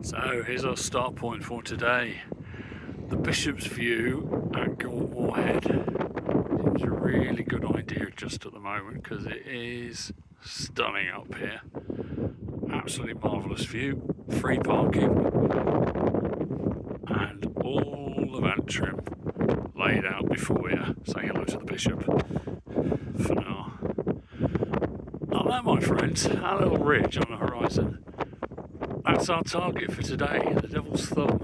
So here's our start point for today. The Bishop's View at Gauntmoor Head. It's a really good idea just at the moment because it is stunning up here. Absolutely marvellous view, free parking, and all of Antrim laid out before you. Say hello to the Bishop for now. Oh, there, my friends, our little ridge on the horizon. That's our target for today, the Devil's Thumb.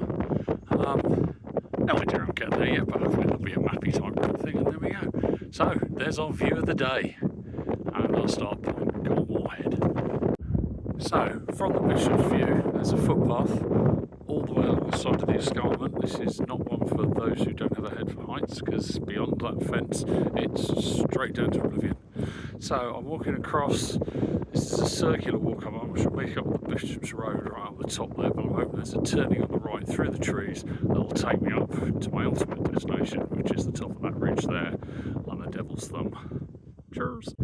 No idea how I'll get there yet, but hopefully there'll be a mappy type thing, and there we go. So, there's our view of the day, and our start point, Gauntmoor Head. So, from the Bishop's View, there's a footpath all the way along the side of the escarpment. This is not one for those who don't have a head for heights, because beyond that fence, it's straight down to oblivion. So, I'm walking across. This is a circular walk. I should make up the Bishop's Road right up the top there, but I'm hoping there's a turning on the right through the trees that will take me up to my ultimate destination, which is the top of that ridge there on the Devil's Thumb. Cheers!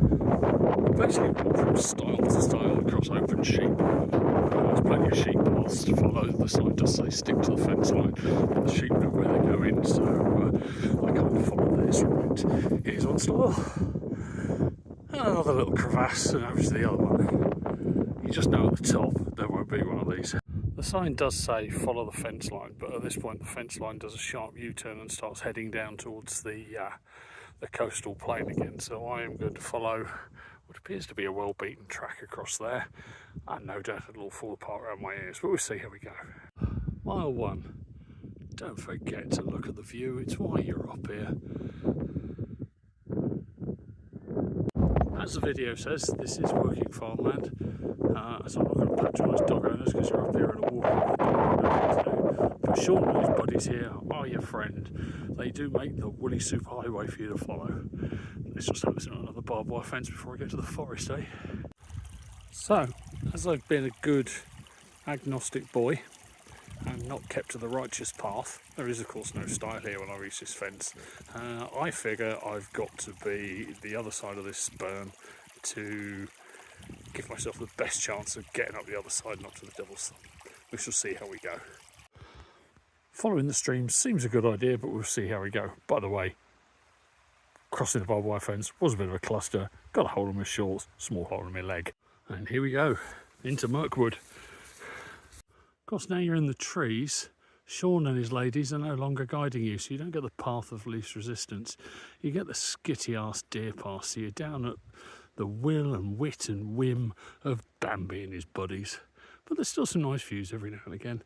Basically walk from stile to stile across open sheep. There's plenty of sheep paths to follow. The sign does say stick to the fence line, but the sheep know where they're going, so I can't follow this route. Here's one stile. Another little crevasse, and over to the other one. You just know at the top there won't be one of these. The sign does say follow the fence line, but at this point the fence line does a sharp U-turn and starts heading down towards the coastal plain again. So I am going to follow what appears to be a well-beaten track across there, and no doubt it'll all fall apart around my ears, but we'll see how we go. Mile 1. Don't forget to look at the view, it's why you're up here. As the video says, this is working farmland, so I'm not going to patronise dog owners because you're up here in a walk with a dog owner. But Sean and his buddies here are your friend. They do make the woolly super highway for you to follow. Let's just hope there's not another barbed wire fence before I get to the forest, eh? So, as I've been a good agnostic boy and not kept to the righteous path, there is of course no stile here when I reach this fence. I figure I've got to be the other side of this burn to give myself the best chance of getting up the other side and up to the Devil's Thumb. We shall see how we go. Following the stream seems a good idea, but we'll see how we go. By the way, crossing the barbed wire fence was a bit of a cluster. Got a hole in my shorts, small hole in my leg. And here we go, into Mirkwood. Of course, now you're in the trees, Sean and his ladies are no longer guiding you, so you don't get the path of least resistance. You get the skitty-ass deer path, so you're down at the will and wit and whim of Bambi and his buddies. But there's still some nice views every now and again.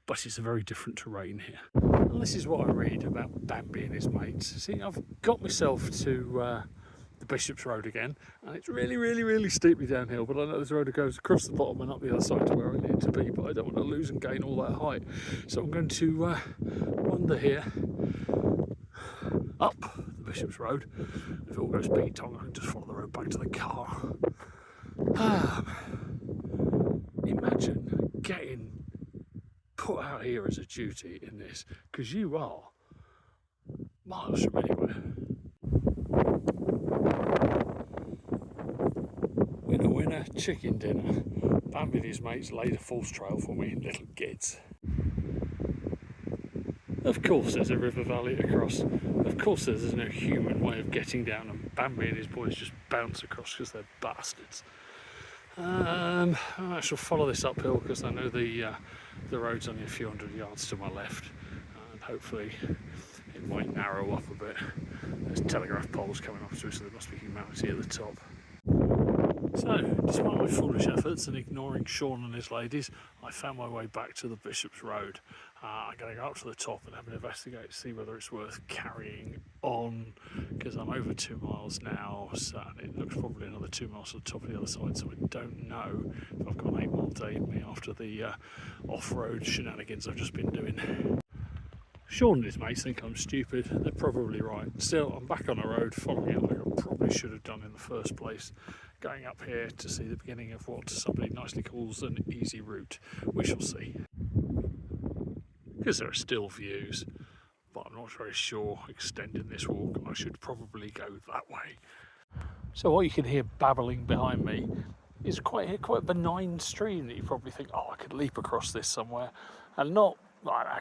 But it's a very different terrain here. And this is what I read about Bambi and his mates. See, I've got myself to the Bishop's Road again, and it's really steeply downhill, but I know there's a road that goes across the bottom and up the other side to where I need to be, but I don't want to lose and gain all that height. So I'm going to wander here up the Bishop's Road. If it all goes Pete Tong, I can just follow the road back to the car. Imagine getting put out here as a duty in this, because you are miles from anywhere. Winner, chicken dinner. Bambi and his mates laid a false trail for me, little kids. Of course there's a river valley to cross. Of course there's no human way of getting down, and Bambi and his boys just bounce across because they're bastards. I shall follow this uphill because I know the road's only a few hundred yards to my left, and hopefully it might narrow up a bit. There's telegraph poles coming off to us, so there must be humanity at the top. So, despite my foolish efforts and ignoring Sean and his ladies, I found my way back to the Bishop's Road. I'm going to go up to the top and have an investigate to see whether it's worth carrying on, because I'm over 2 miles now, so it looks probably another 2 miles to the top of the other side, so I don't know if I've got an 8-mile day in me after the off-road shenanigans I've just been doing. Sean and his mates think I'm stupid. They're probably right. Still, I'm back on the road, following it like I probably should have done in the first place. Going up here to see the beginning of what somebody nicely calls an easy route. We shall see. Because there are still views, but I'm not very sure extending this walk I should probably go that way. So what you can hear babbling behind me is quite a benign stream that you probably think, oh, I could leap across this somewhere, and not like a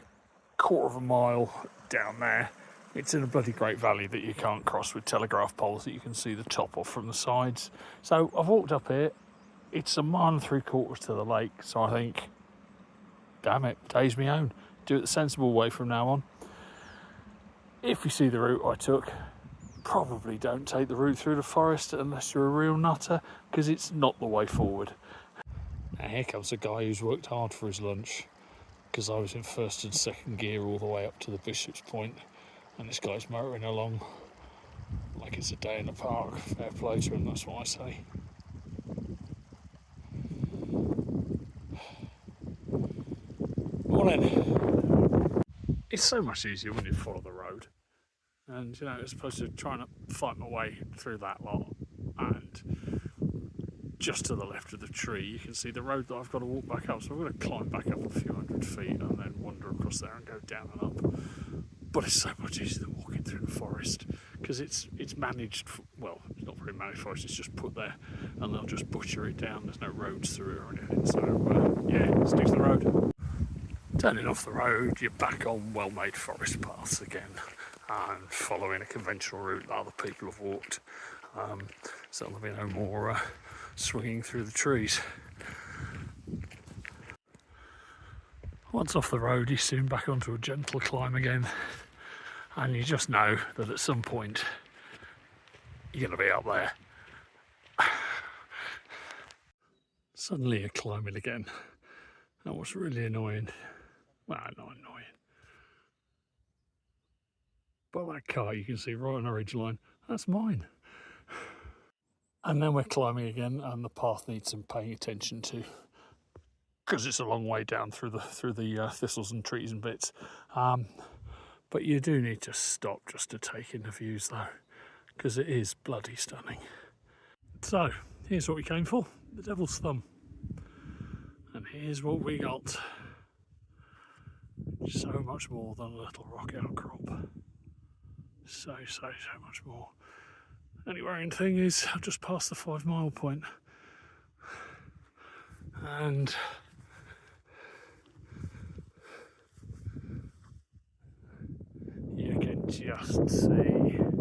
quarter of a mile down there. It's in a bloody great valley that you can't cross with telegraph poles that you can see the top of from the sides. So I've walked up here. It's a mile and 3/4 to the lake, so I think, damn it, day's me own. Do it the sensible way from now on. If you see the route I took, probably don't take the route through the forest unless you're a real nutter, because it's not the way forward. Now here comes a guy who's worked hard for his lunch, because I was in first and second gear all the way up to the Bishop's Point, and this guy's motoring along like it's a day in the park. Fair play to him, that's what I say. Morning. It's so much easier when you follow the road, and you know, as opposed to trying to fight my way through that lot. And just to the left of the tree you can see the road that I've got to walk back up, so I'm going to climb back up a few hundred feet and then wander across there and go down and up. But it's so much easier than walking through the forest, because it's managed, well, it's not very managed forest, it's just put there and they'll just butcher it down. There's no roads through it or anything, so yeah, stick to the road. Turning off the road, you're back on well-made forest paths again, and following a conventional route that other people have walked, so there'll be no more swinging through the trees. Once off the road, you're soon back onto a gentle climb again, and you just know that at some point you're going to be up there. Suddenly you're climbing again, and what's really annoying, well, not annoying, but that car you can see right on the ridge line, that's mine. And then we're climbing again, and the path needs some paying attention to, because it's a long way down through the thistles and trees and bits. But you do need to stop just to take in the views though, because it is bloody stunning. So here's what we came for, the Devil's Thumb. And here's what we got. So much more than a little rock outcrop. So much more. Only worrying thing is I've just passed the 5 mile point, and you can just see in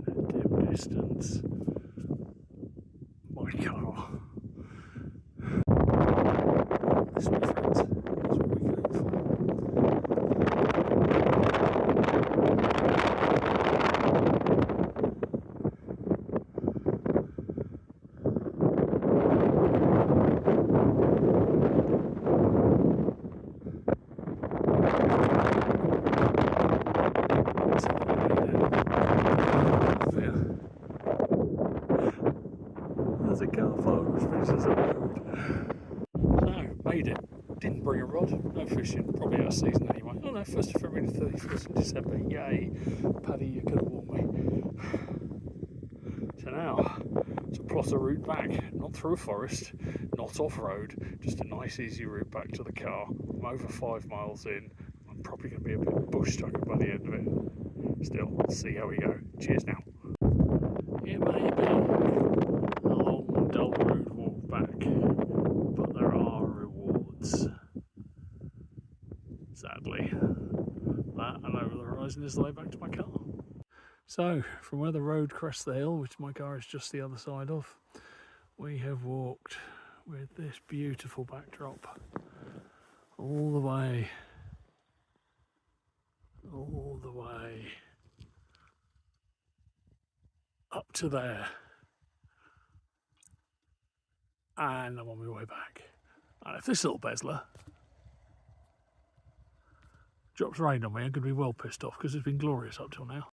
the dim distance my car. This, my friends, is what we came for. There's a car park which faces a road. So, made it. Didn't bring a rod, no fishing, probably out of season anyway. Oh no, 1st of February to 31st of December, yay. Paddy, you could have warned me. So now, to plot a route back, not through a forest, not off-road, just a nice easy route back to the car. I'm over 5 miles in, I'm probably going to be a bit bush-tuckered by the end of it. Still, let's see how we go. Cheers now. It may be a long, dull road walk back, but there are rewards. Sadly, that and over the horizon is the way back to my car. So, from where the road crests the hill, which my car is just the other side of, we have walked with this beautiful backdrop all the way up to there, and I'm on my way back. And if this little bezzler drops rain on me, I'm going to be well pissed off, because it's been glorious up till now.